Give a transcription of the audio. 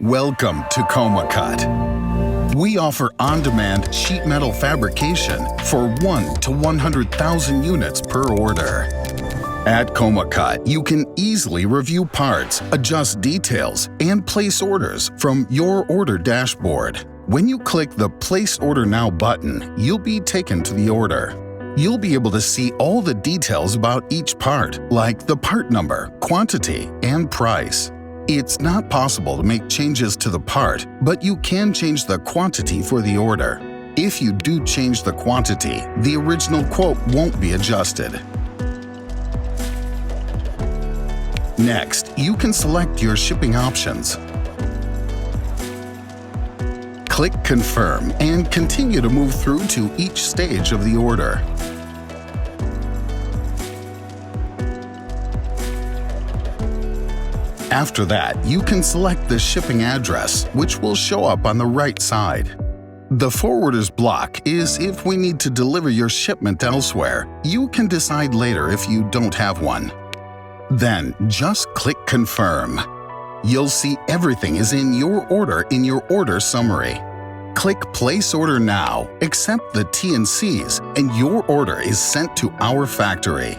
Welcome to Komacut. We offer on-demand sheet metal fabrication for 1 to 100,000 units per order. At Komacut, you can easily review parts, adjust details, and place orders from your order dashboard. When you click the Place Order Now button, you'll be taken to the order. You'll be able to see all the details about each part, like the part number, quantity, and price. It's not possible to make changes to the part, but you can change the quantity for the order. If you do change the quantity, the original quote won't be adjusted. Next, you can select your shipping options. Click Confirm and continue to move through to each stage of the order. After that, you can select the shipping address, which will show up on the right side. The forwarder's block is if we need to deliver your shipment elsewhere. You can decide later if you don't have one. Then just click Confirm. You'll see everything is in your order summary. Click Place Order Now, accept the T&Cs, and your order is sent to our factory.